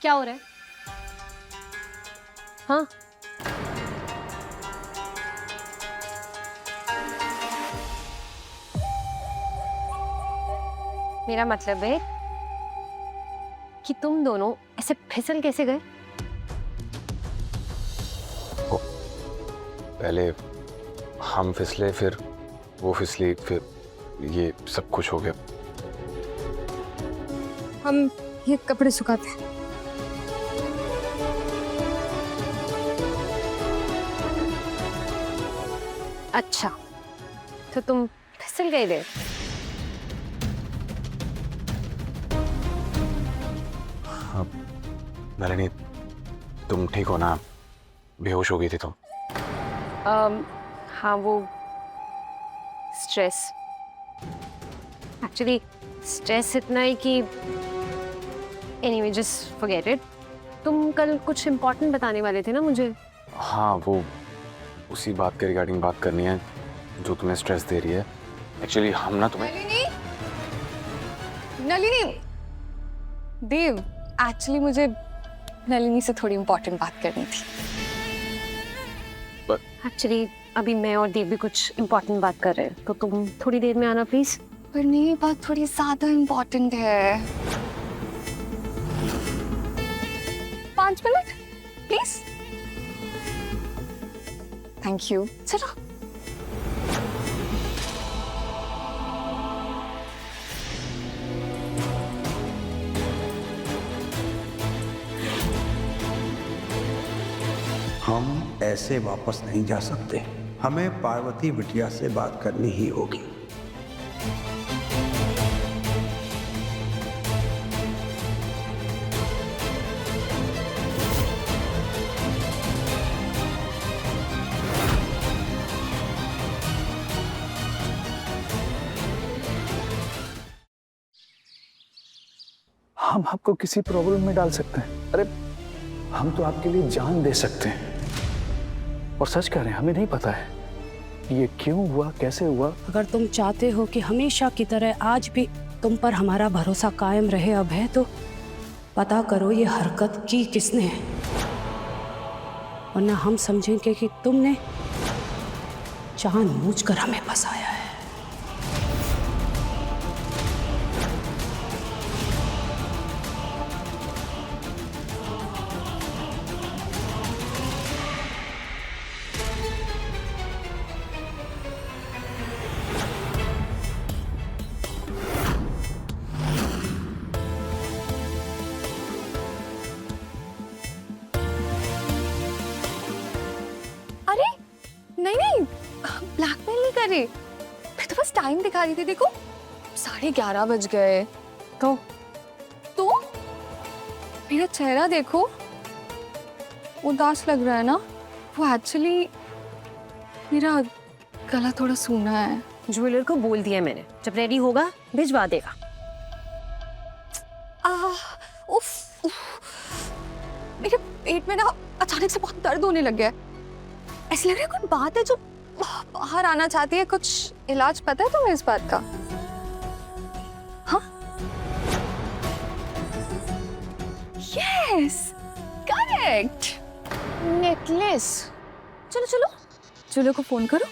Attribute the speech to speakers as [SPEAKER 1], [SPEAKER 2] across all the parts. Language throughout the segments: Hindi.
[SPEAKER 1] क्या हो रहा है? हाँ, मेरा मतलब है कि तुम दोनों ऐसे फिसल कैसे गए?
[SPEAKER 2] पहले हम फिसले, फिर वो फिसली, फिर ये सब कुछ हो गया।
[SPEAKER 3] हम ये कपड़े सुखाते हैं।
[SPEAKER 1] अच्छा, तो तुम फिसल गए थे?
[SPEAKER 2] नलिनी, तुम ठीक हो ना? बेहोश हो गई थी तुम।
[SPEAKER 1] हाँ, वो स्ट्रेस, एक्चुअली स्ट्रेस इतना है कि एनीवे जस्ट फॉरगेट इट। तुम कल कुछ इम्पोर्टेंट बताने वाले थे ना मुझे?
[SPEAKER 2] हाँ, वो उसी बात के रिगार्डिंग बात करनी है जो तुम्हें स्ट्रेस दे रही है। एक्चुअली हम ना तुम्हें
[SPEAKER 3] नलिनी, देव, एक्चुअली मुझे नलिनी से थोड़ी इम्पोर्टेंट बात करनी थी।
[SPEAKER 1] एक्चुअली अभी मैं और देव भी कुछ इम्पोर्टेंट बात कर रहे हैं, तो तुम थोड़ी देर में आना प्लीज।
[SPEAKER 3] पर नहीं, बात थोड़ी ज्यादा इम्पोर्टेंट है। 5 मिनट प्लीज। Thank you. चलो।
[SPEAKER 4] हम ऐसे वापस नहीं जा सकते। हमें पार्वती बिटिया से बात करनी ही होगी।
[SPEAKER 5] हम आपको किसी प्रॉब्लम में डाल सकते हैं। अरे हम तो आपके लिए जान दे सकते हैं। और सच कह रहे हैं, हमें नहीं पता है ये क्यों हुआ, कैसे हुआ।
[SPEAKER 6] अगर तुम चाहते हो कि हमेशा की तरह आज भी तुम पर हमारा भरोसा कायम रहे अभय, तो पता करो ये हरकत की किसने है, वरना हम समझेंगे कि तुमने जानबूझकर हमें फंसाया है।
[SPEAKER 3] अरे नहीं नहीं, ब्लैकमेल नहीं कर रही, मैं तो बस टाइम दिखा रही थी। देखो 11:30 बज गए। तो मेरा चेहरा देखो, उदास लग रहा है ना। वो एक्चुअली मेरा गला थोड़ा सूना है।
[SPEAKER 1] ज्वेलर को बोल दिया मैंने, जब रेडी होगा भिजवा देगा।
[SPEAKER 3] उफ, मेरे पेट में ना अचानक से बहुत दर्द होने लग गया है। ऐसा लग रहा है कोई बात है जो बाहर आना चाहती है। कुछ इलाज पता है तुम्हें इस बात का? हाँ, यस, करेक्ट, नेकलेस। चलो चलो, चलो को फोन करो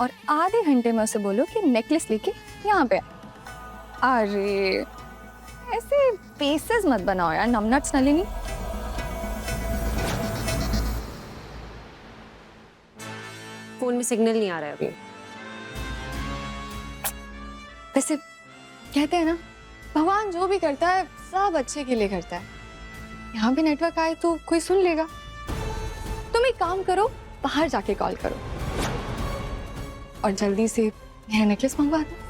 [SPEAKER 3] और आधे घंटे में उसे बोलो कि नेकलेस लेके यहाँ पे आ। अरे ऐसे पेसेस मत बनाओ यार, नमनट्स नलिनी।
[SPEAKER 1] फोन में सिग्नल नहीं आ रहा है अभी।
[SPEAKER 3] वैसे कहते हैं ना, भगवान जो भी करता है सब अच्छे के लिए करता है। यहाँ भी नेटवर्क आए तो कोई सुन लेगा। तुम एक काम करो, बाहर जाके कॉल करो और जल्दी से मेरा नेकलेस मंगवा दो।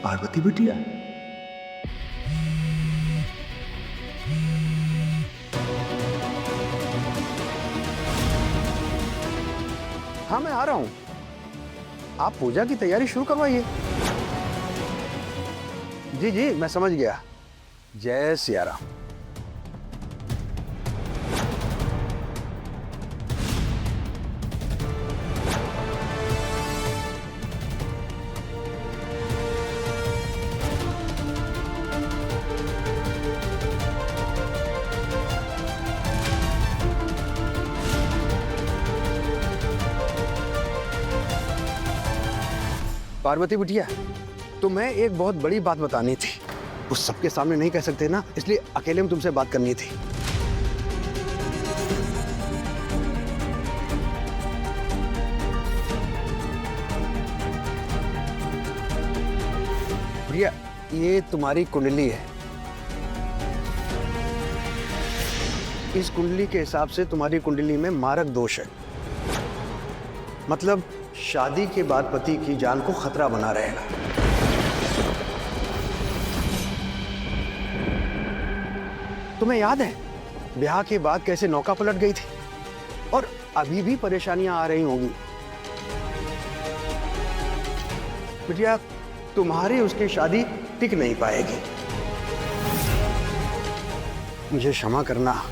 [SPEAKER 4] पार्वती बिटिया, हाँ मैं आ रहा हूँ, आप पूजा की तैयारी शुरू करवाइए। जी जी मैं समझ गया। जय सिया राम। पार्वती बिटिया, तुम्हें एक बहुत बड़ी बात बतानी थी। उस सबके सामने नहीं कह सकते ना, इसलिए अकेले में तुमसे बात करनी थी। बिटिया, ये तुम्हारी कुंडली है। इस कुंडली के हिसाब से तुम्हारी कुंडली में मारक दोष है, मतलब शादी के बाद पति की जान को खतरा बना रहेगा। तुम्हें याद है ब्याह के बाद कैसे नौका पलट गई थी, और अभी भी परेशानियां आ रही होंगी। बिटिया, तुम्हारी उसकी शादी टिक नहीं पाएगी। मुझे क्षमा करना,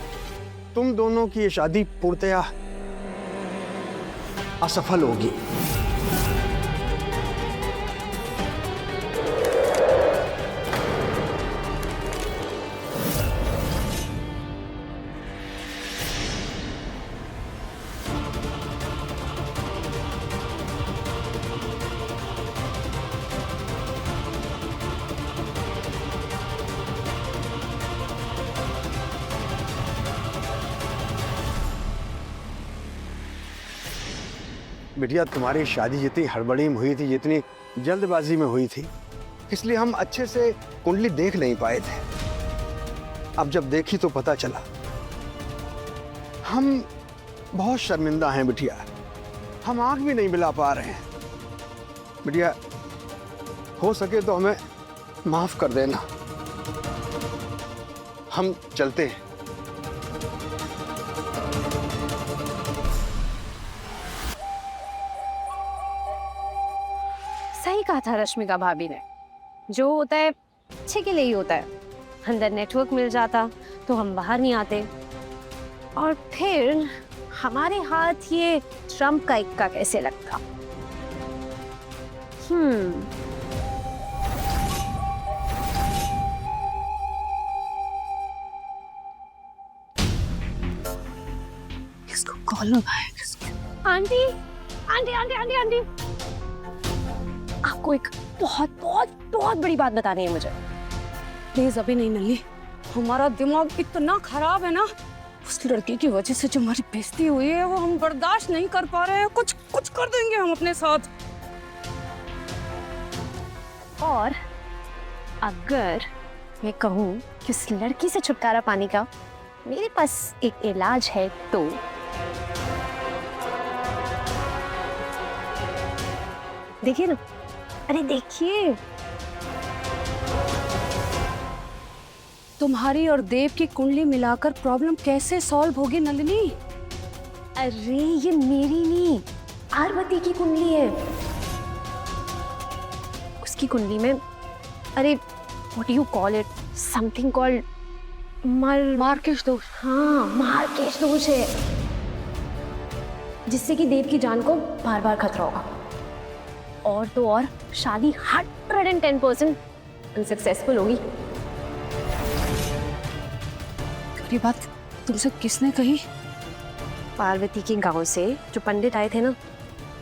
[SPEAKER 4] तुम दोनों की ये शादी पूर्णतया असफल होगी। बिटिया, तुम्हारी शादी जितनी हड़बड़ी में हुई थी, जितनी जल्दबाजी में हुई थी, इसलिए हम अच्छे से कुंडली देख नहीं पाए थे। अब जब देखी तो पता चला। हम बहुत शर्मिंदा हैं बिटिया, हम आंख भी नहीं मिला पा रहे हैं। बिटिया, हो सके तो हमें माफ कर देना, हम चलते हैं।
[SPEAKER 1] सही कहा था रश्मिका भाभी ने, जो होता है अच्छे के लिए ही होता है। अंदर नेटवर्क मिल जाता तो हम बाहर नहीं आते, और फिर हमारे हाथ ये ट्रम्प का इक्का कैसे लगता।
[SPEAKER 6] किसको कॉल लगाए? किसको?
[SPEAKER 1] Aunty aunty aunty aunty aunty, आपको एक बहुत बहुत बहुत बड़ी बात बतानी है मुझे।
[SPEAKER 6] प्लीज अभी नहीं नल्ली, हमारा दिमाग इतना खराब है ना, उस लड़की की वजह से जो हमारी बेइज्जती हुई है वो हम बर्दाश्त नहीं कर पा रहे हैं। कुछ कुछ कर देंगे हम अपने साथ।
[SPEAKER 1] और अगर मैं कहूँ कि उस लड़की से छुटकारा पाने का मेरे पास एक इलाज है तो देखिए ना, अरे देखिए,
[SPEAKER 6] तुम्हारी और देव की कुंडली मिलाकर प्रॉब्लम कैसे सॉल्व होगी नंदिनी?
[SPEAKER 1] अरे ये मेरी नहीं, पार्वती की कुंडली है। उसकी कुंडली में, अरे what do you call it, something called मार्केश दोष। हाँ, मार्केश दोष है, जिससे कि देव की जान को बार बार खतरा होगा। और तो और शादी 110% अनसक्सेसफुल होगी।
[SPEAKER 6] ये बात तुमसे किसने कही?
[SPEAKER 1] पार्वती के गांव से जो पंडित आए थे ना,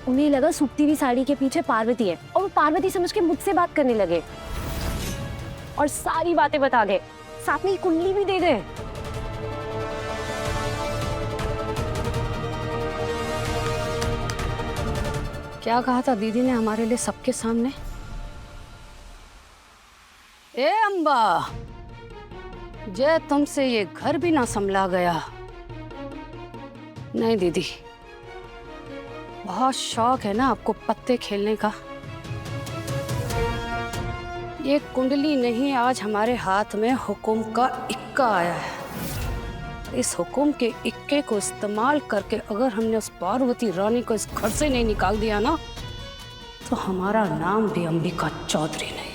[SPEAKER 1] उन्हें लगा सूखती हुई साड़ी के पीछे पार्वती है, और वो पार्वती समझ के मुझसे बात करने लगे और सारी बातें बता गए, साथ में ये कुंडली भी दे गए।
[SPEAKER 6] क्या कहा था दीदी ने हमारे लिए सबके सामने? ए अम्बा, जय तुमसे ये घर भी ना संभला गया। नहीं दीदी, बहुत शौक है ना आपको पत्ते खेलने का। ये कुंडली नहीं, आज हमारे हाथ में हुक्म का इक्का आया है। इस हुक्म के इक्के को इस्तेमाल करके अगर हमने उस पार्वती रानी को इस घर से नहीं निकाल दिया ना, तो हमारा नाम भी अंबिका चौधरी नहीं।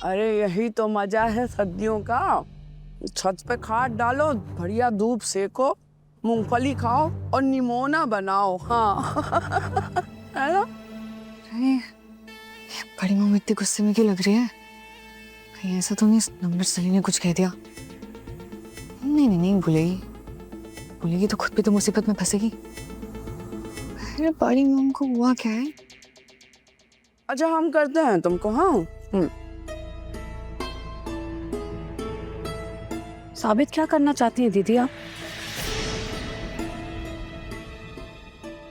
[SPEAKER 7] अरे यही तो मजा है सर्दियों का। छत पे खाट डालो, बढ़िया धूप सेको, मूंगफली खाओ और निमोना बनाओ। हाँ है ना?
[SPEAKER 3] अरे बड़ी मम्मी इतनी गुस्से में क्यों लग रही है? कहीं ऐसा तो नहीं नंबर सली ने कुछ कह दिया? नहीं नहीं नहीं, भूलेगी भूलेगी तो खुद भी तो मुसीबत में फंसेगी। अरे बड़ी मम्मी को हुआ क्या है?
[SPEAKER 7] अच्छा हम करते हैं तुमको। हाँ
[SPEAKER 6] साबित क्या करना चाहती हैं दीदी आप?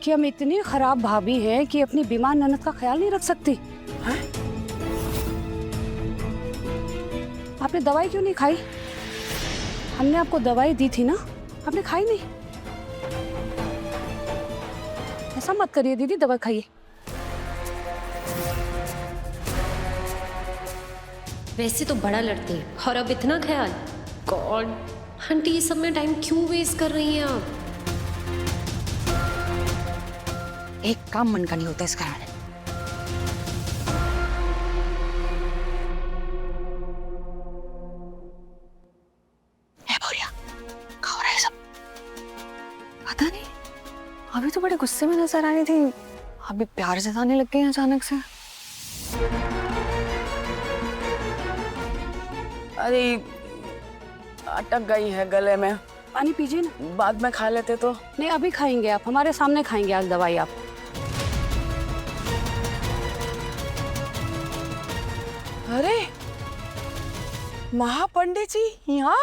[SPEAKER 6] कि हम इतनी खराब भाभी हैं कि अपनी बीमार ननद का ख्याल नहीं रख सकती? हैं? आपने दवाई क्यों नहीं खाई? हमने आपको दवाई दी थी ना, आपने खाई नहीं। ऐसा मत करिए दीदी, दवा खाइए।
[SPEAKER 1] वैसे तो बड़ा लड़ते हैं और अब इतना ख्याल। गॉड आंटी, ये सब में टाइम क्यों वेस्ट कर रही हैं आप?
[SPEAKER 8] एक काम मन का नहीं होता इस घर में।
[SPEAKER 3] क्या हो रहा है सब? पता नहीं, अभी तो बड़े गुस्से में नजर आ रही थी, अभी प्यार जताने लग गई अचानक से।
[SPEAKER 7] अरे अटक गई है गले में।
[SPEAKER 6] पानी पीजिए ना।
[SPEAKER 7] बाद में खा लेते तो।
[SPEAKER 6] नहीं अभी खाएंगे आप, हमारे सामने खाएंगे आज दवाई आप।
[SPEAKER 7] अरे महापंडित जी यहाँ?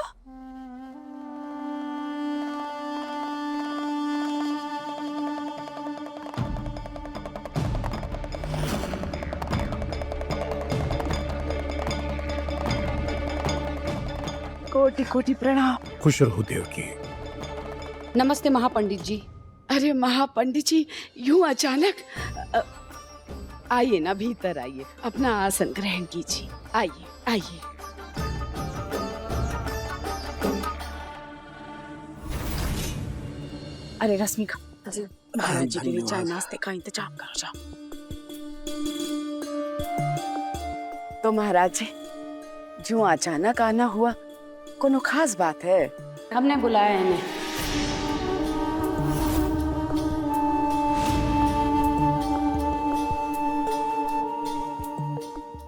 [SPEAKER 7] कोटि कोटि प्रणाम।
[SPEAKER 9] खुश रहो देवकी।
[SPEAKER 6] नमस्ते महापंडित जी।
[SPEAKER 7] अरे महापंडित जी यूं अचानक? आइए ना, भीतर आइए, अपना आसन ग्रहण कीजिए। आइए आइए। अरे रश्मिका, महाराज जी के लिए चाय नाश्ते का इंतजाम करो जाओ। तो महाराज जी जो अचानक आना हुआ, कोनो खास बात है?
[SPEAKER 6] हमने बुलाया है इन्हें।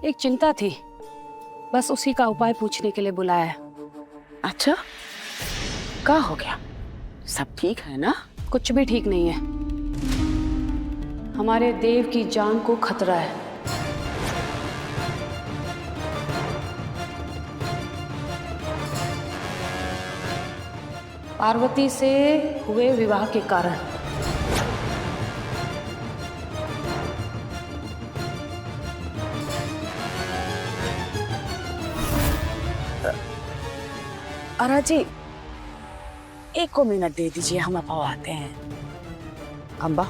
[SPEAKER 6] एक चिंता थी, बस उसी का उपाय पूछने के लिए बुलाया है।
[SPEAKER 7] अच्छा क्या हो गया? सब ठीक है ना?
[SPEAKER 6] कुछ भी ठीक नहीं है। हमारे देव की जान को खतरा है। पार्वती से हुए विवाह के कारण।
[SPEAKER 7] अरा जी एक को मिनट दे दीजिए, हम अब आते हैं। अम्बा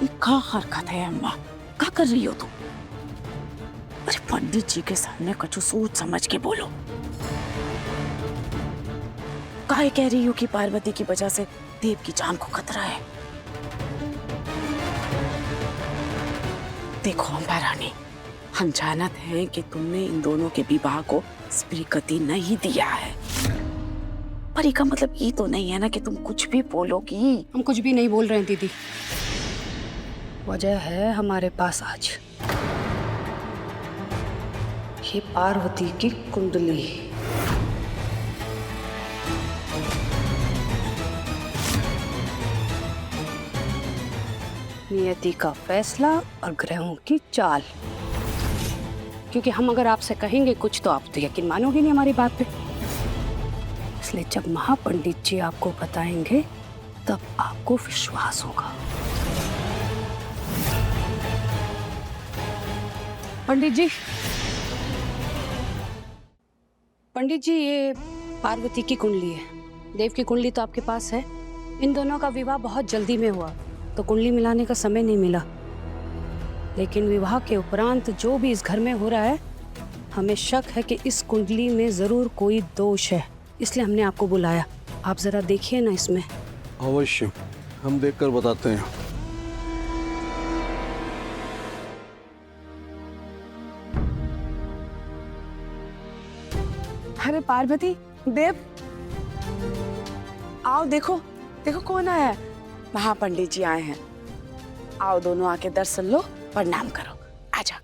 [SPEAKER 7] ये क्या हरकत है अम्मा? क्या कर रही हो तुम? अरे पंडित जी के सामने कुछ सोच समझ के बोलो। काहे कह रही हो कि पार्वती की वजह से देव की जान को खतरा है? देखो अम्बा रानी, हम जानते हैं कि तुमने इन दोनों के विवाह को स्वीकृति नहीं दिया है, पर इसका मतलब ये तो नहीं है ना कि तुम कुछ भी बोलोगी।
[SPEAKER 6] हम कुछ भी नहीं बोल रहे हैं दीदी। वजह है हमारे पास आज ये पार्वती की कुंडली। नियति का फैसला और ग्रहों की चाल। क्योंकि हम अगर आपसे कहेंगे कुछ तो आप तो यकीन मानोगे नहीं हमारी बात पे। इसलिए जब महापंडित जी आपको बताएंगे तब आपको विश्वास होगा। पंडित जी ये पार्वती की कुंडली है, देव की कुंडली तो आपके पास है। इन दोनों का विवाह बहुत जल्दी में हुआ तो कुंडली मिलाने का समय नहीं मिला, लेकिन विवाह के उपरांत जो भी इस घर में हो रहा है, हमें शक है कि इस कुंडली में जरूर कोई दोष है, इसलिए हमने आपको बुलाया। आप जरा देखिए ना इसमें।
[SPEAKER 5] अवश्य, हम देखकर बताते हैं।
[SPEAKER 7] अरे पार्वती, देव, आओ देखो, देखो कौन आया है। महापंडित जी आए हैं। आओ दोनों आके दर्शन लो, प्रणाम करो। आजा।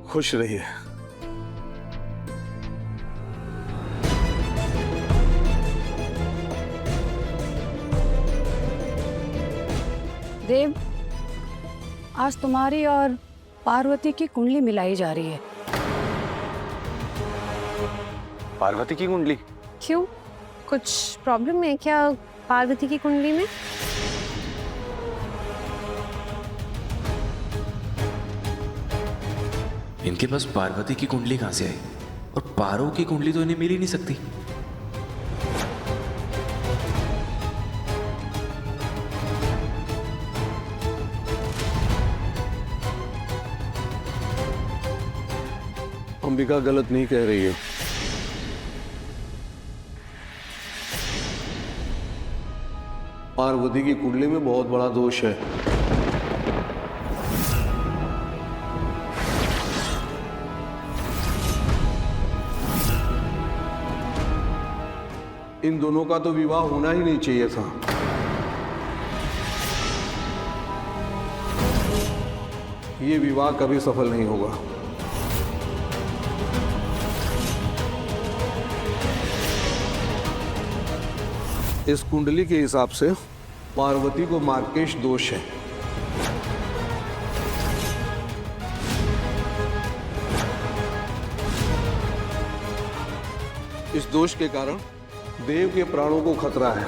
[SPEAKER 5] खुश रहिए।
[SPEAKER 6] देव, आज तुम्हारी और पार्वती की कुंडली मिलाई जा रही है।
[SPEAKER 2] पार्वती की कुंडली?
[SPEAKER 1] क्यों, कुछ प्रॉब्लम है क्या पार्वती की कुंडली में?
[SPEAKER 9] इनके पास पार्वती की कुंडली कहां से आई? और पारो की कुंडली तो इन्हें मिल ही नहीं सकती।
[SPEAKER 5] अंबिका गलत नहीं कह रही है। पार्वती की कुंडली में बहुत बड़ा दोष है। इन दोनों का तो विवाह होना ही नहीं चाहिए था। ये विवाह कभी सफल नहीं होगा। इस कुंडली के हिसाब से पार्वती को मार्केश दोष है। इस दोष के कारण देव के प्राणों को खतरा है।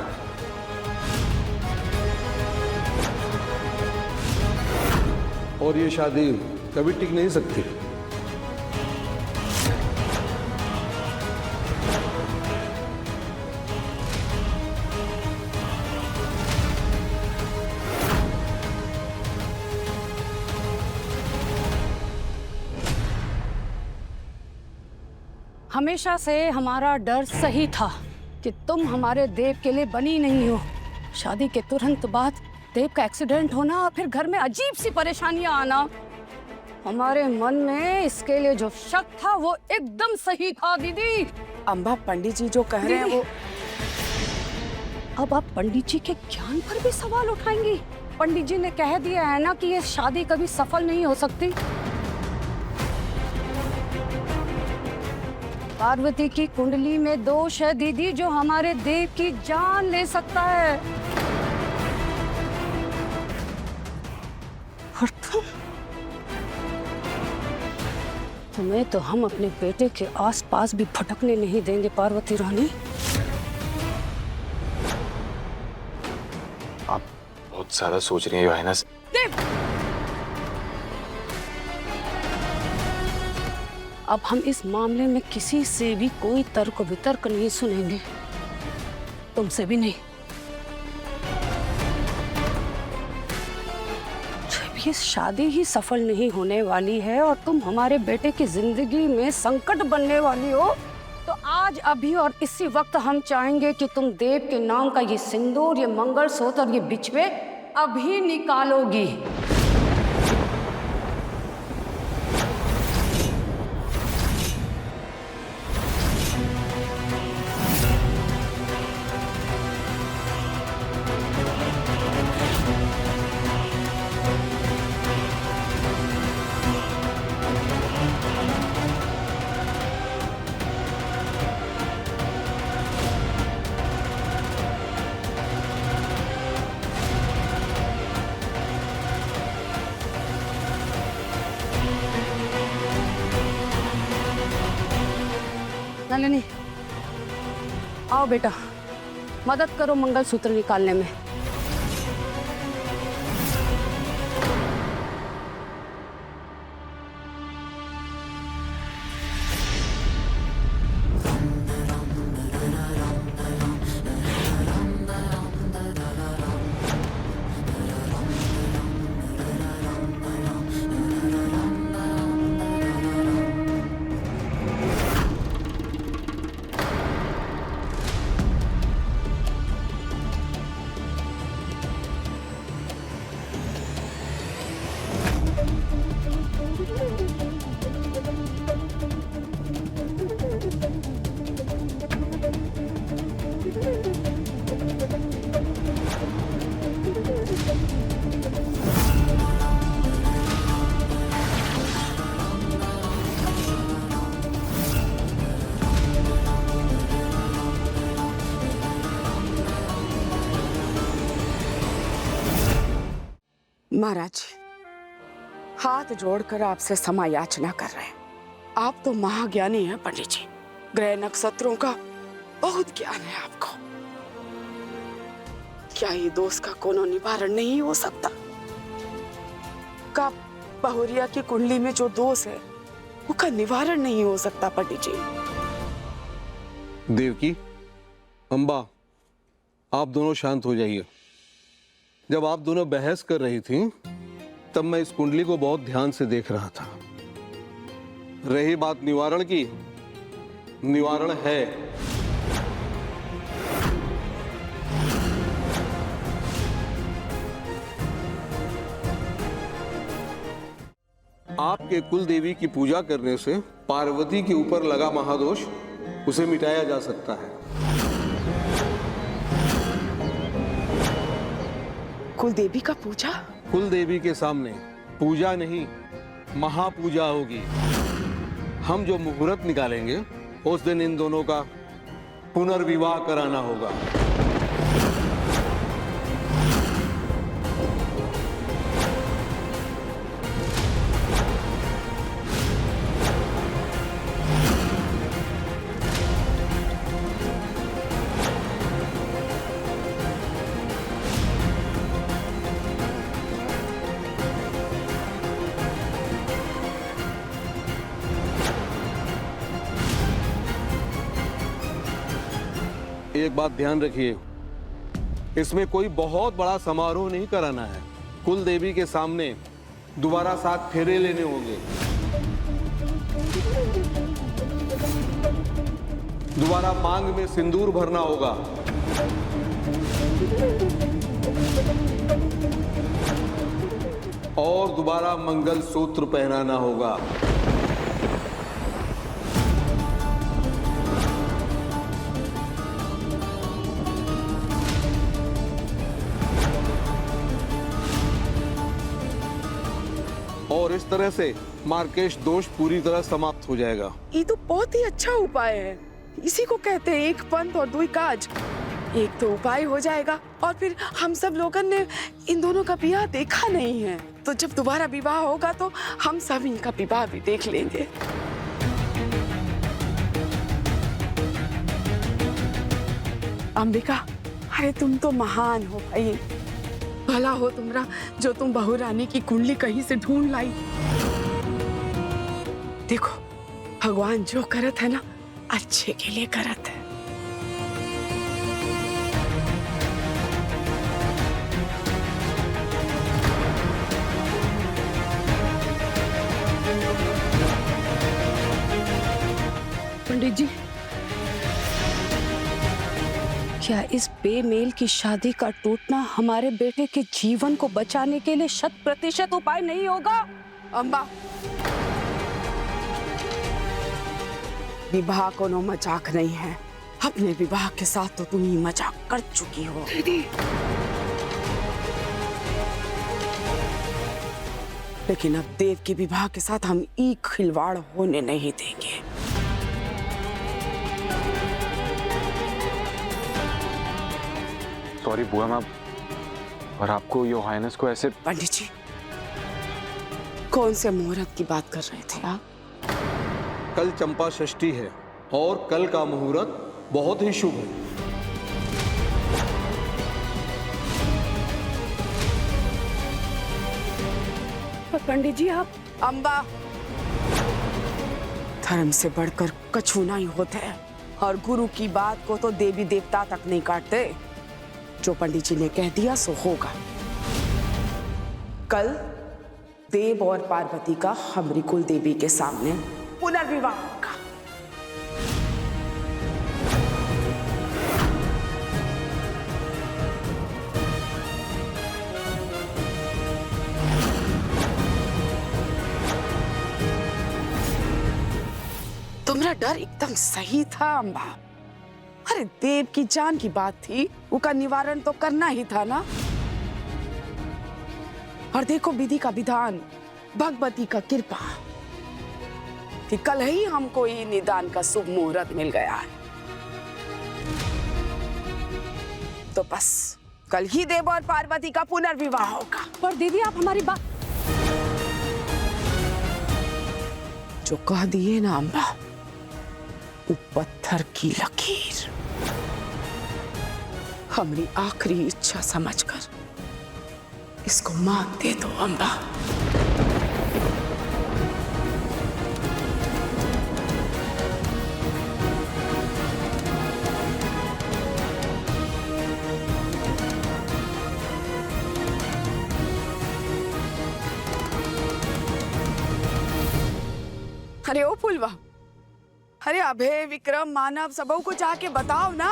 [SPEAKER 5] और ये शादी कभी टिक नहीं सकती।
[SPEAKER 6] हमेशा से हमारा डर सही था कि तुम हमारे देव के लिए बनी नहीं हो। शादी के तुरंत बाद देव का एक्सीडेंट होना और फिर घर में अजीब सी परेशानियां आना, हमारे मन में इसके लिए जो शक था वो एकदम सही था। दीदी,
[SPEAKER 7] अम्बा, पंडित जी जो कह रहे हैं वो।
[SPEAKER 6] अब आप पंडित जी के ज्ञान पर भी सवाल उठाएंगी? पंडित जी ने कह दिया है ना कि ये शादी कभी सफल नहीं हो सकती। पार्वती की कुंडली में दोष है दीदी, जो हमारे देव की जान ले सकता है। और तुम्हें तो हम अपने बेटे के आसपास भी भटकने नहीं देंगे पार्वती रानी।
[SPEAKER 2] आप बहुत ज्यादा सोच रही हैं योहाना।
[SPEAKER 6] देव, अब हम इस मामले में किसी से भी कोई तर्क वितर्क नहीं सुनेंगे, तुमसे भी नहीं। जब ये शादी ही सफल नहीं होने वाली है और तुम हमारे बेटे की जिंदगी में संकट बनने वाली हो, तो आज अभी और इसी वक्त हम चाहेंगे कि तुम देव के नाम का ये सिंदूर, ये मंगलसूत्र और ये बिछवे अभी निकालोगी। नलिनी, आओ बेटा, मदद करो मंगलसूत्र निकालने में।
[SPEAKER 7] महाराज जी, हाथ जोड़कर आपसे क्षमा याचना कर रहे हैं। आप तो महाज्ञानी हैं पंडित जी, ग्रह नक्षत्रों का बहुत ज्ञान है आपको। क्या ये दोष का कोनो निवारण नहीं हो सकता? का बहुरिया की कुंडली में जो दोष है उसका निवारण नहीं हो सकता पंडित जी?
[SPEAKER 10] देवकी, अम्बा, आप दोनों शांत हो जाइए। जब आप दोनों बहस कर रही थी तब मैं इस कुंडली को बहुत ध्यान से देख रहा था। रही बात निवारण की, निवारण है। आपके कुल देवी की पूजा करने से पार्वती के ऊपर लगा महादोष उसे मिटाया जा सकता है।
[SPEAKER 7] कुल देवी का पूजा?
[SPEAKER 10] कुल देवी के सामने पूजा नहीं, महापूजा होगी। हम जो मुहूर्त निकालेंगे उस दिन इन दोनों का पुनर्विवाह कराना होगा। एक बात ध्यान रखिए, इसमें कोई बहुत बड़ा समारोह नहीं कराना है। कुल देवी के सामने दोबारा 7 फेरे लेने होंगे। दोबारा मांग में सिंदूर भरना होगा। और दोबारा मंगल सूत्र पहनाना होगा। और इस तरह से मार्केश दोष पूरी तरह समाप्त हो जाएगा।
[SPEAKER 7] ये तो बहुत ही अच्छा उपाय है। इसी को कहते हैं एक पंथ और 2 काज। एक तो उपाय हो जाएगा और फिर हम सब लोगों ने इन दोनों का विवाह देखा नहीं है, तो जब दोबारा विवाह होगा तो हम सब इनका विवाह भी देख लेंगे। अंबिका, अरे तुम तो महान हो भाई। भला हो तुम्हारा जो तुम बहू रानी की कुंडली कहीं से ढूंढ लाई। देखो, भगवान जो करत है ना, अच्छे के लिए करत है।
[SPEAKER 6] पंडित जी, क्या इस बेमेल की शादी का टूटना हमारे बेटे के जीवन को बचाने के लिए 100% उपाय नहीं होगा?
[SPEAKER 7] अम्बा, विवाह कोनो मजाक नहीं है। अपने विवाह के साथ तो तुम ही मजाक कर चुकी हो। लेकिन अब देव के विवाह के साथ हम एक खिलवाड़ होने नहीं देंगे।
[SPEAKER 2] सॉरी बुआ मैम, और आपको योर हाइनेस को ऐसे।
[SPEAKER 7] पंडित जी, कौन से मुहूर्त की बात कर रहे थे आप?
[SPEAKER 10] कल चंपा षष्ठी है और कल का मुहूर्त बहुत ही शुभ है।
[SPEAKER 6] पर पंडित जी, आप
[SPEAKER 7] अम्बा, धर्म से बढ़कर कछु नहीं होते हैं और गुरु की बात को तो देवी देवता तक नहीं काटते। जो पंडित जी ने कह दिया सो होगा। कल देव और पार्वती का हमारी कुल देवी के सामने पुनर्विवाह होगा। तुम्हारा डर एकदम सही था अम्बा। अरे देव की जान की बात थी, उसका निवारण तो करना ही था ना। और देखो विधि का विधान, भगवती का कृपा कि कल ही हमको ये निदान का शुभ मुहूर्त मिल गया है। तो बस कल ही देव और पार्वती का पुनर्विवाह होगा।
[SPEAKER 6] पर दीदी आप हमारी बात
[SPEAKER 7] जो कह दिए ना अम्बा, वो पत्थर की लकीर हमारी आखिरी इच्छा समझकर इसको मान दे दो अम्बा। अरे ओ फुलवा, अरे अभय विक्रम मानव सबों को जाके बताओ ना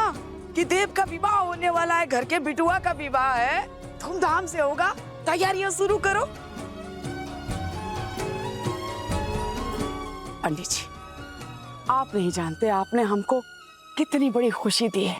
[SPEAKER 7] कि देव का विवाह होने वाला है, घर के बिटुआ का विवाह है, धूमधाम से होगा, तैयारियां शुरू करो। पंडित जी, आप नहीं जानते आपने हमको कितनी बड़ी खुशी दी है।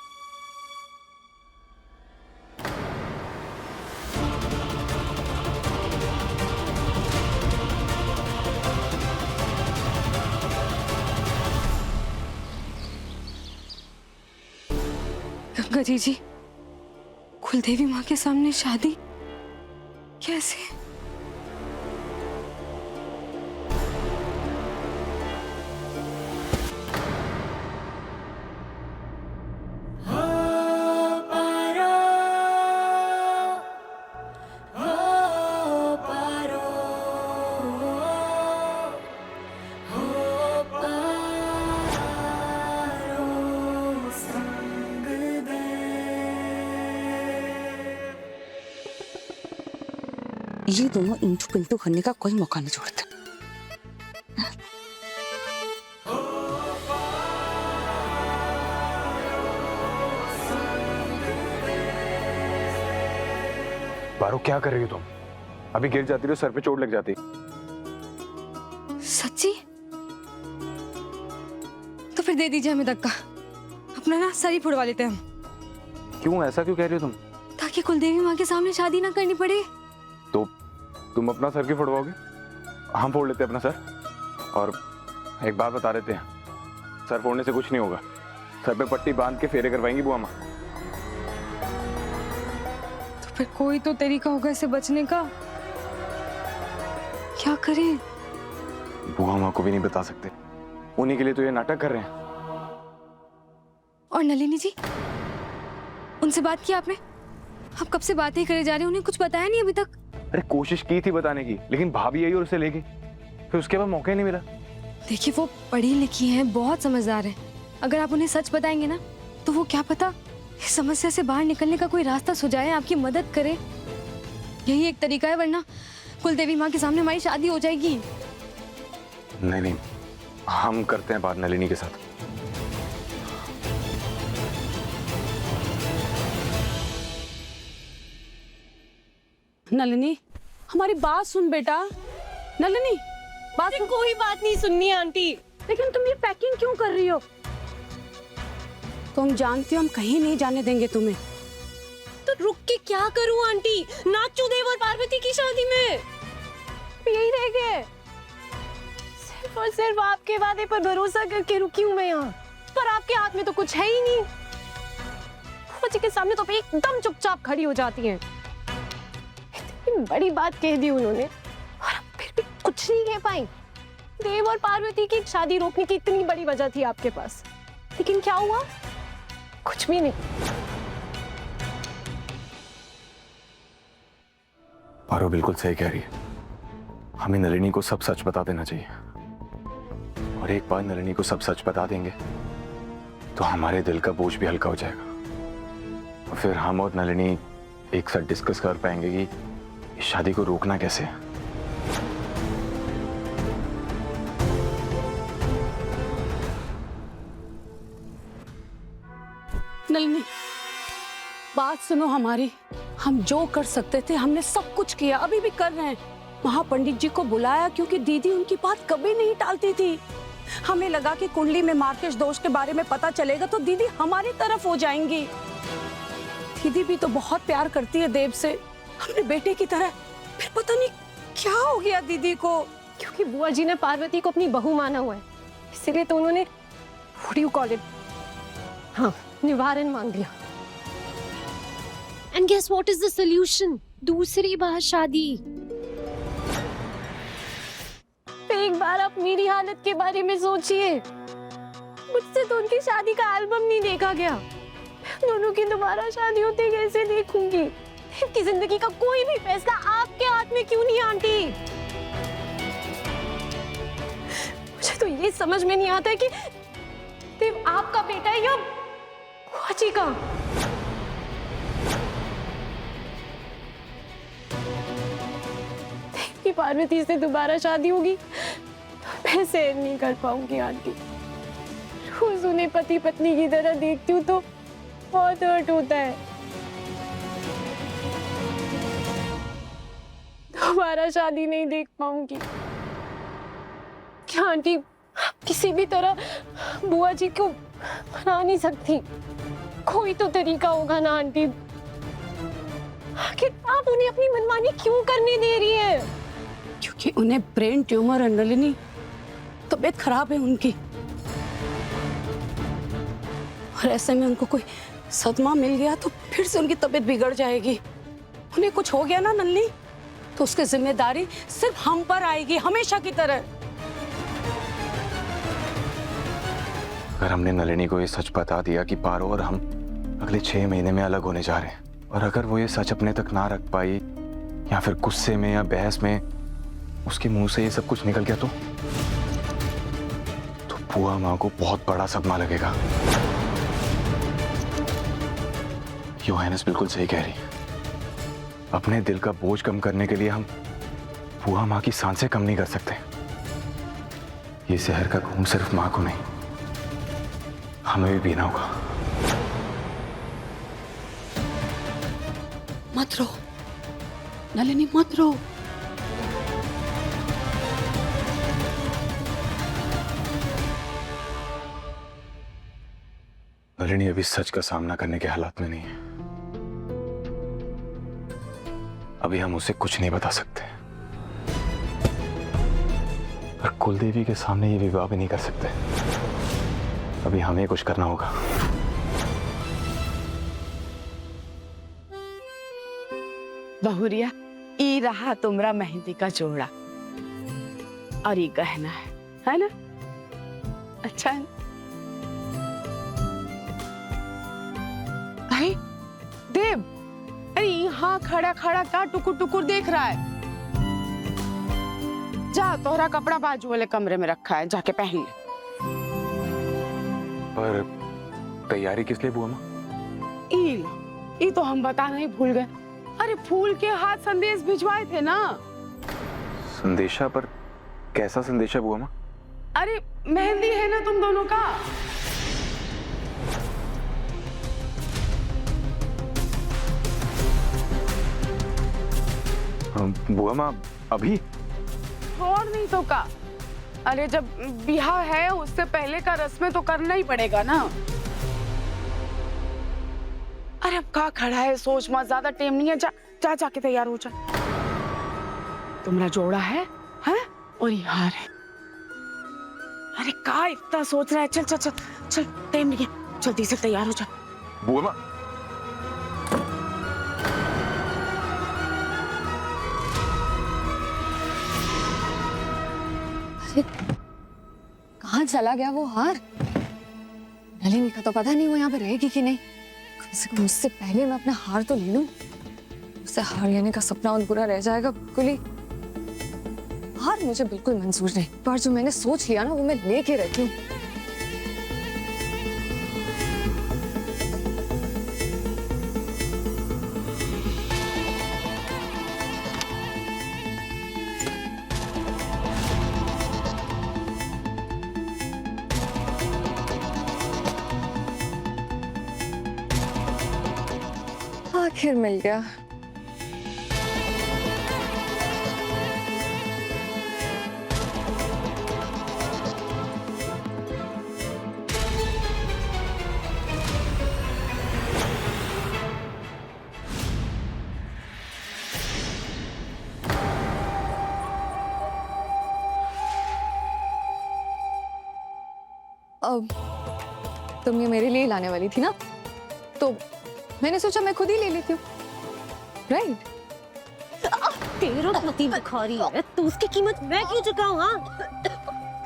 [SPEAKER 3] गंगा जी, कुलदेवी माँ के सामने शादी कैसे?
[SPEAKER 8] ये दोनों इंटू पिंटू करने का कोई मौका नहीं छोड़ते।
[SPEAKER 2] पारो क्या कर रही हो तुम? अभी गिर जाती तो सर पे चोट लग जाती।
[SPEAKER 3] सच्ची? तो फिर दे दीजिए हमें धक्का, अपना ना सर ही फुड़वा लेते हैं हम।
[SPEAKER 2] क्यों, ऐसा क्यों कह रही हो तुम?
[SPEAKER 3] ताकि कुलदेवी माँ के सामने शादी ना करनी पड़े।
[SPEAKER 2] तो तुम अपना सर क्यों फोड़वाओगे? हम फोड़ लेते हैं अपना सर। और एक बात बता देते हैं, सर फोड़ने से कुछ नहीं होगा। सर पे पट्टी बांध के फेरे करवाएंगी बुआ माँ।
[SPEAKER 3] तो फिर कोई तो तरीका होगा इससे बचने का। क्या करें?
[SPEAKER 2] बुआ माँ को भी नहीं बता सकते, उन्हीं के लिए तो ये नाटक कर रहे हैं।
[SPEAKER 3] और नलिनी जी, उनसे बात की आपने? आप कब से बातें करे जा रहे हैं, उन्हें कुछ बताया नहीं अभी तक?
[SPEAKER 2] अरे कोशिश की थी बताने की, लेकिन भाभी आई और उसे ले गई, फिर उसके बाद मौका ही नहीं मिला।
[SPEAKER 3] देखिए वो पढ़ी लिखी हैं, बहुत समझदार हैं। अगर आप उन्हें सच बताएंगे ना, तो वो क्या पता इस समस्या से बाहर निकलने का कोई रास्ता सुझाए, आपकी मदद करे। यही एक तरीका है, वरना कुलदेवी माँ के सामने हमारी शादी हो जाएगी।
[SPEAKER 2] नहीं नहीं, हम करते हैं बात नलिनी के साथ।
[SPEAKER 6] नलिनी, हमारी बात सुन बेटा। नलिनी, बात सुन।
[SPEAKER 1] कोई बात नहीं सुननी आंटी।
[SPEAKER 6] लेकिन तुम ये पैकिंग क्यों कर रही हो? तुम जानती हो हम कहीं नहीं जाने देंगे तुम्हें।
[SPEAKER 1] तो रुक के क्या करूं आंटी? नाचू देव और पार्वती की शादी में? यही रह गए। सिर्फ और सिर्फ आपके वादे पर भरोसा करके रुकी हूं मैं यहाँ, पर आपके हाथ में तो कुछ है ही नहीं। फौजी के सामने तो एकदम चुपचाप खड़ी हो जाती हैं। इतनी बड़ी बात कह दी उन्होंने और अब फिर भी कुछ नहीं कह पाई। देव और पार्वती की शादी रोकने की इतनी बड़ी वजह थी आपके पास, लेकिन क्या हुआ? कुछ भी नहीं।
[SPEAKER 2] पारो बिल्कुल सही कह रही है, हमें नलिनी को सब सच बता देना चाहिए। और एक बार नलिनी को सब सच बता देंगे तो हमारे दिल का बोझ भी हल्का हो जाएगा। और फिर हम और नलिनी एक साथ डिस्कस कर पाएंगे कि इस शादी को रोकना कैसे है।
[SPEAKER 6] नलिनी, बात सुनो हमारी। हम जो कर सकते थे हमने सब कुछ किया, अभी भी कर रहे हैं। महापंडित जी को बुलाया क्योंकि दीदी उनकी बात कभी नहीं टालती थी। हमें लगा कि कुंडली में मार्केश दोष के बारे में पता चलेगा तो दीदी हमारी तरफ हो जाएंगी। दीदी भी तो बहुत प्यार करती है देव से, अपने बेटे की तरह। फिर पता नहीं क्या हो गया दीदी को।
[SPEAKER 1] क्योंकि बुआ जी ने पार्वती को अपनी बहू माना हुआ है, इसीलिए तो उन्होंने what do you call it, हाँ, निवारण मांग लिया। And guess what is the solution? दूसरी बार शादी। एक बार आप मेरी हालत के बारे में सोचिए। मुझसे तो उनकी शादी का एल्बम नहीं देखा गया, दोनों की दोबारा शादी होती कैसे देखूंगी? देव की जिंदगी का कोई भी फैसला आपके हाथ में क्यों नहीं आंटी? मुझे तो ये समझ में नहीं आता है कि देव आपका बेटा है या बुआ जी का। देव की पार्वती से दोबारा शादी होगी तो मैं सहन नहीं कर पाऊंगी आंटी। रोज उन्हें पति पत्नी की तरह देखती हूँ तो बहुत हर्ट होता है। दोबारा शादी नहीं देख पाऊंगी। क्या आंटी आप किसी भी तरह बुआ जी को मना नहीं सकती? कोई तो तरीका होगा ना आंटी। आखिर आप उन्हें अपनी मनमानी क्यों करने दे रही है?
[SPEAKER 6] क्योंकि उन्हें ब्रेन ट्यूमर है नलिनी, तबीयत खराब है उनकी, और ऐसे में उनको कोई सदमा मिल गया तो फिर से उनकी तबीयत बिगड़ जाएगी। उन्हें कुछ हो गया ना नलिनी तो उसकी जिम्मेदारी सिर्फ हम पर आएगी, हमेशा की तरह।
[SPEAKER 2] अगर हमने नलिनी को ये सच बता दिया कि पारो और हम अगले 6 महीने में अलग होने जा रहे हैं, और अगर वो ये सच अपने तक ना रख पाई या फिर गुस्से में या बहस में उसके मुंह से ये सब कुछ निकल गया तो बुआ माँ को बहुत बड़ा सदमा लगेगा। योर हाइनेस बिल्कुल सही कह रही है। अपने दिल का बोझ कम करने के लिए हम बुआ माँ की सांसें कम नहीं कर सकते। ये शहर का खून सिर्फ माँ को नहीं, हमें भी पीना होगा।
[SPEAKER 6] मत रो नलिनी, मत रो।
[SPEAKER 2] नलिनी अभी सच का सामना करने के हालात में नहीं है। अभी हम उसे कुछ नहीं बता सकते, और कुलदेवी के सामने ये विवाह भी नहीं कर सकते। अभी हमें कुछ करना होगा।
[SPEAKER 7] बहुरिया, ई रहा तुमरा मेहंदी का जोड़ा और ये गहना है ना? अच्छा है भाई। देव, अरे यहाँ खड़ा खड़ा क्या टुकुर टुकुर देख रहा है? जा, तोहरा कपड़ा बाजू वाले कमरे में रखा है, जाके पहन ले।
[SPEAKER 2] पर तैयारी किस लिए बुआ माँ?
[SPEAKER 7] ई तो हम बताना ही भूल गए। अरे फूल के हाथ संदेश भिजवाए थे ना।
[SPEAKER 2] संदेशा? पर कैसा संदेशा बुआ माँ?
[SPEAKER 7] अरे मेहंदी है ना तुम दोनों का।
[SPEAKER 2] बुआ माँ अभी?
[SPEAKER 7] और नहीं तो का। अरे जब बिहा है उससे पहले का रस्में तो करना ही पड़ेगा ना। अरे अब का खड़ा है, सोच मत, ज्यादा टाइम नहीं है। जा जाके तैयार हो जा। तुम्हारा जोड़ा है और ये हार है। अरे का इतना सोच रहा है? चल चल चल चल, टाइम नहीं है, जल्दी से तैयार हो जा।
[SPEAKER 2] बुआ माँ
[SPEAKER 3] कहाँ चला गया वो हार? नलिनी का तो पता नहीं वो यहाँ पे रहेगी कि नहीं। कम से कम उससे पहले मैं अपना हार तो ले लूं। उससे हार लेने का सपना अधूरा रह जाएगा बिल्कुल ही। हार मुझे बिल्कुल मंजूर नहीं, पर जो मैंने सोच लिया ना वो मैं लेके रहती हूँ। आखिर मिल गया। अब तुम ये मेरे लिए लाने वाली थी ना, तो मैंने सोचा मैं खुद ही ले लेती हूँ। राइट?
[SPEAKER 1] तेरा पति भिखारी है तो उसकी कीमत मैं क्यों चुकाऊं? हाँ,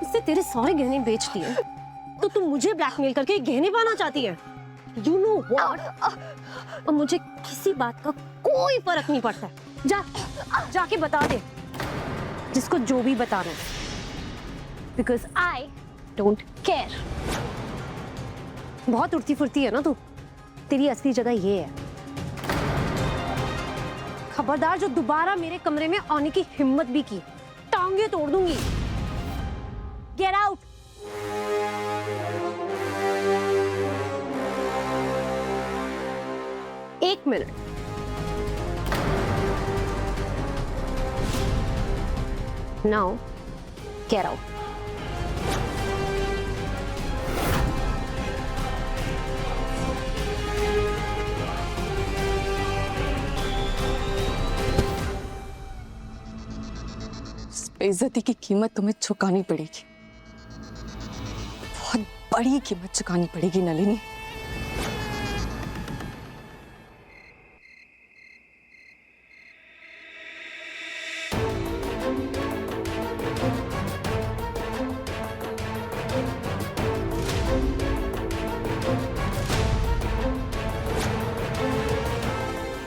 [SPEAKER 1] उससे तेरे सारे गहने बेच दिए तो तुम मुझे ब्लैकमेल करके गहने पाना चाहती है। You know what? और मुझे किसी बात का कोई फर्क नहीं पड़ता। जाके बता दे जिसको जो भी बताना है, because I don't care। बहुत उड़ती फुर्ती है ना तू, तेरी असली जगह ये है। खबरदार जो दोबारा मेरे कमरे में आने की हिम्मत भी की, टांगे तोड़ दूंगी। Get out! एक मिनट। Now, get out.
[SPEAKER 3] बेइज्जती की कीमत तुम्हें चुकानी पड़ेगी, बहुत बड़ी कीमत चुकानी पड़ेगी नलिनी।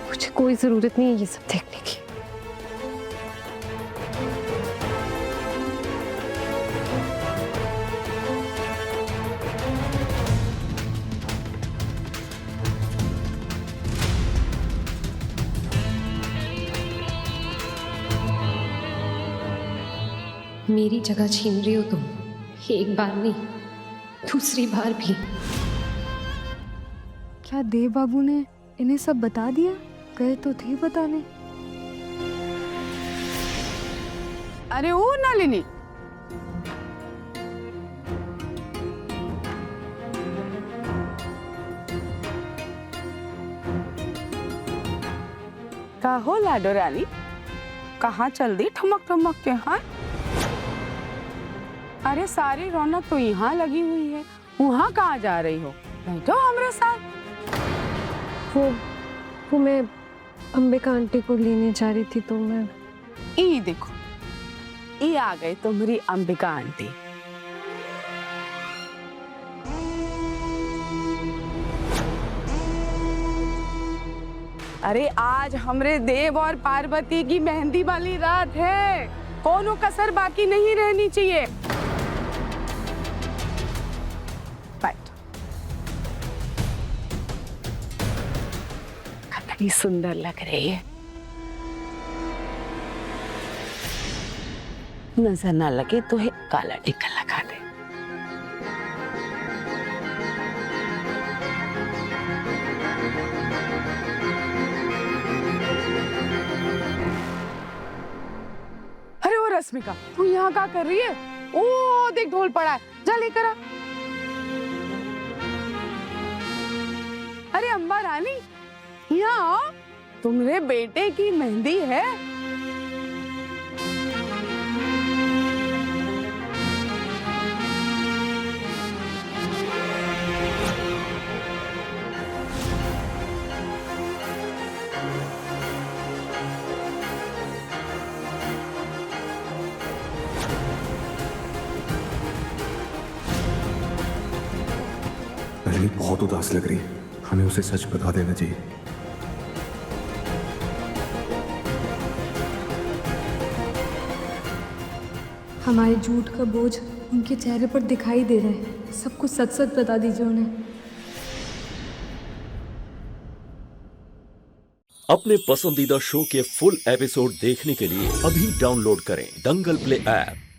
[SPEAKER 1] मुझे कोई जरूरत नहीं है ये सब देखने की। मेरी जगह छीन रही हो तुम, एक बार नहीं दूसरी बार भी।
[SPEAKER 3] क्या देव बाबू ने इन्हें सब बता दिया? गए तो थे बताने।
[SPEAKER 7] अरे वो नलिनी, कहो लाडो रानी, कहाँ चल दी ठमक ठमक के? हाँ, अरे सारी रौनक तो यहाँ लगी हुई है, वहाँ कहाँ जा रही हो? बैठो हमारे साथ।
[SPEAKER 1] वो मैं अंबिका आंटी को लेने जा रही थी तो मैं।
[SPEAKER 7] ये देखो, ये आ गई तुम्हारी अंबिका आंटी। अरे आज हमरे देव और पार्वती की मेहंदी वाली रात है, कोनो कसर बाकी नहीं रहनी चाहिए। कितनी सुंदर लग रही है, नजर ना लगे तो है काला टिक्का लगा दे। अरे वो रश्मिका, तू यहाँ क्या कर रही है? ओ देख ढोल पड़ा है, जा लेकर आ। अरे अम्बा रानी, यहाँ आओ, तुम्हारे बेटे की मेहंदी है।
[SPEAKER 2] नलिनी बहुत उदास लग रही है, हमें उसे सच बता देना चाहिए।
[SPEAKER 3] हमारे झूठ का बोझ उनके चेहरे पर दिखाई दे रहा है। सब कुछ सच सच बता दीजिए उन्हें।
[SPEAKER 11] अपने पसंदीदा शो के फुल एपिसोड देखने के लिए अभी डाउनलोड करें दंगल प्ले ऐप।